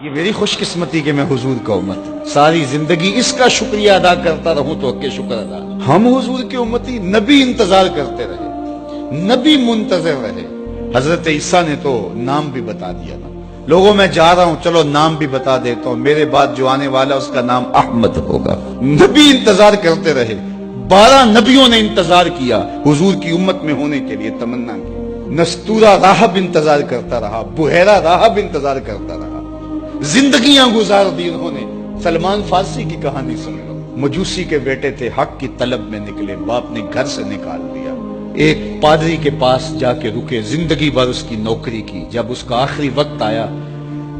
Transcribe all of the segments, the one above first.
یہ میری خوش قسمتی کہ میں حضور کا امت ساری زندگی اس کا شکریہ ادا کرتا رہوں تو کہ شکر ادا. ہم حضور کی امتی، نبی انتظار کرتے رہے، نبی منتظر رہے. حضرت عیسیٰ نے تو نام بھی بتا دیا نا، لوگوں میں جا رہا ہوں چلو نام بھی بتا دیتا ہوں، میرے بعد جو آنے والا اس کا نام احمد ہوگا. نبی انتظار کرتے رہے، 12 نبیوں نے انتظار کیا حضور کی امت میں ہونے کے لیے، تمنا کی. نستورہ راہب انتظار کرتا رہا، بحیرہ راہب انتظار کرتا رہا، زندگیاں گزار دی انہوں نے. سلمان فارسی کی کہانی سن لو، مجوسی کے بیٹے تھے، حق کی طلب میں نکلے، باپ نے گھر سے نکال دیا. ایک پادری کے پاس جا کے رکے، زندگی بھر اس کی نوکری کی. جب اس کا آخری وقت آیا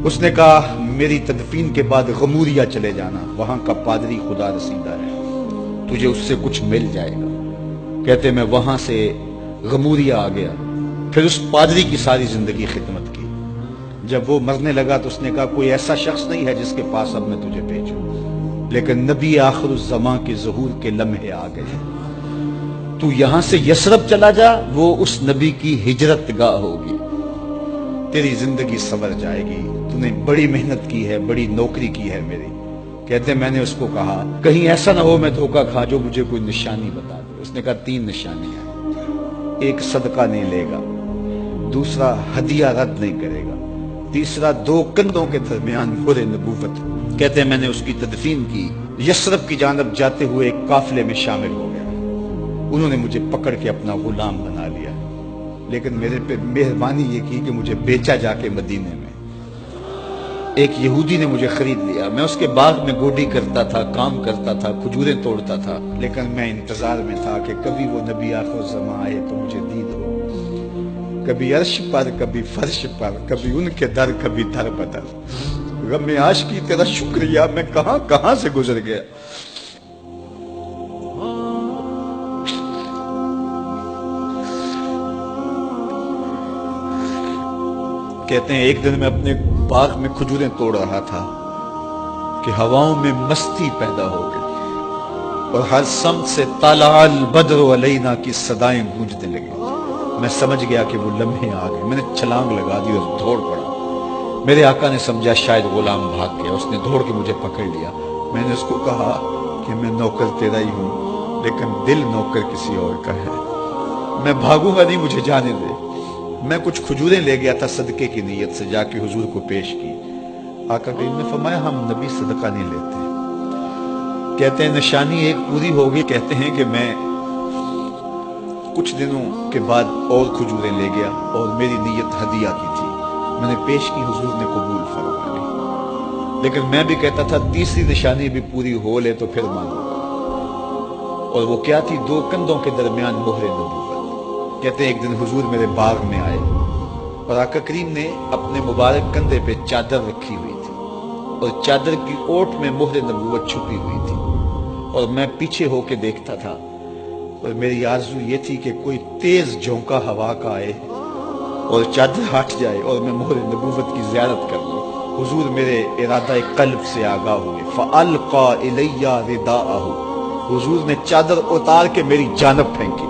اس نے کہا میری تدفین کے بعد غموریا چلے جانا، وہاں کا پادری خدا رسیدہ ہے، تجھے اس سے کچھ مل جائے گا. کہتے میں وہاں سے غموریا آ گیا. پھر اس پادری کی ساری زندگی خدمت کی. جب وہ مرنے لگا تو اس نے کہا کوئی ایسا شخص نہیں ہے جس کے پاس اب میں تجھے بھیجوں، لیکن نبی آخر الزماں کے ظہور کے لمحے آ گئے. تو یہاں سے یثرب چلا جا، وہ اس نبی کی ہجرت گاہ ہوگی، تیری زندگی سنور جائے گی. تو نے بڑی محنت کی ہے، بڑی نوکری کی ہے میری. کہتے میں نے اس کو کہا کہیں ایسا نہ ہو میں دھوکہ کھا جو مجھے کوئی نشانی بتا دے. اس نے کہا 3 نشانیاں، ایک صدقہ نہیں لے گا، دوسرا ہدیہ رد نہیں کرے گا، تیسرا 2 کندھوں کے درمیان مہر نبوت. کہتے میں نے اس کی تدفین کی، یثرب کی جانب جاتے ہوئے ایک قافلے میں شامل ہو گیا. انہوں نے مجھے پکڑ کے اپنا غلام بنا لیا، لیکن میرے پہ مہربانی یہ کی کہ مجھے بیچا جا کے مدینے میں. ایک یہودی نے مجھے خرید لیا. میں اس کے باغ میں گوڈی کرتا تھا، کام کرتا تھا، کھجوریں توڑتا تھا، لیکن میں انتظار میں تھا کہ کبھی وہ نبی آخر الزماں آئے تو مجھے دید ہو. کبھی عرش پر، کبھی فرش پر، کبھی ان کے در، کبھی در بدر. غم عاشقی تیرا شکریہ میں کہاں کہاں سے گزر گیا. کہتے ہیں ایک دن میں اپنے باغ میں کھجوریں توڑ رہا تھا کہ ہواؤں میں مستی پیدا ہو گئی اور ہر سمت سے طلع البدر علینا کی صدائیں گونجنے لگی. میں سمجھ گیا کہ وہ لمحے آ گئے. میں نے چھلانگ لگا دی اور دوڑ پڑا. میرے آقا نے سمجھا شاید غلام بھاگ گیا، اس نے دوڑ کے مجھے پکڑ لیا. میں نے اس کو کہا کہ میں نوکر تیرا ہی ہوں، لیکن دل نوکر کسی اور کا ہے. میں بھاگوں گا نہیں، مجھے جانے دے. میں کچھ کھجوریں لے گیا تھا صدقے کی نیت سے، جا کے حضور کو پیش کی. آقا کریم نے فرمایا ہم نبی صدقہ نہیں لیتے. کہتے ہیں نشانی ایک پوری ہوگی. کہتے ہیں کہ میں کچھ دنوں کے بعد اور کھجوریں لے گیا اور میری نیت ہدیہ کی تھی. میں نے پیش کی، حضور نے قبول فرما لی. لیکن میں بھی کہتا تھا تیسری نشانی بھی پوری ہو لے تو پھر مانوں گا. اور وہ کیا تھی؟ 2 کندھوں کے درمیان مہر نبوت. کہتے ہیں ایک دن حضور میرے باغ میں آئے اور آقا کریم نے اپنے مبارک کندھے پہ چادر رکھی ہوئی تھی اور چادر کی اوٹ میں مہر نبوت چھپی ہوئی تھی. اور میں پیچھے ہو کے دیکھتا تھا اور میری آرزو یہ تھی کہ کوئی تیز جھونکا ہوا کا آئے اور چادر ہٹ جائے اور میں مہر نبوت کی زیارت کر لوں. حضور میرے ارادہ قلب سے آگاہ ہوئے. فَأَلْقَى إِلَيَّ رِدَاءَهُ. حضور نے چادر اتار کے میری جانب پھینکی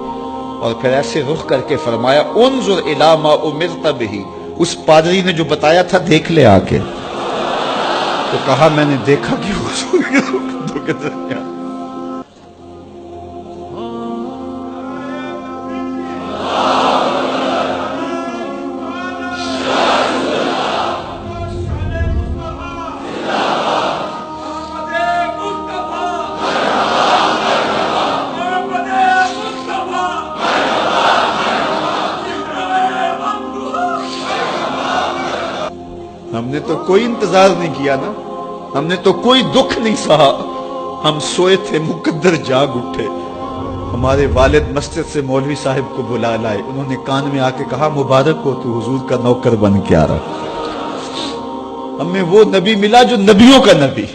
اور پھر ایسے رخ کر کے فرمایا انظر الی ما امرت بہ. اس پادری نے جو بتایا تھا دیکھ لے آ کے. تو کہا میں نے دیکھا کہ حضور کے دو کے درمیان ہم نے تو کوئی انتظار نہیں کیا نا، ہم نے تو کوئی دکھ نہیں سہا. ہم سوئے تھے، مقدر جاگ اٹھے. ہمارے والد مسجد سے مولوی صاحب کو بلا لائے. انہوں نے کان میں آ کے کہا مبارک ہو تو حضور کا نوکر بن کے آ رہا. ہمیں وہ نبی ملا جو نبیوں کا نبی.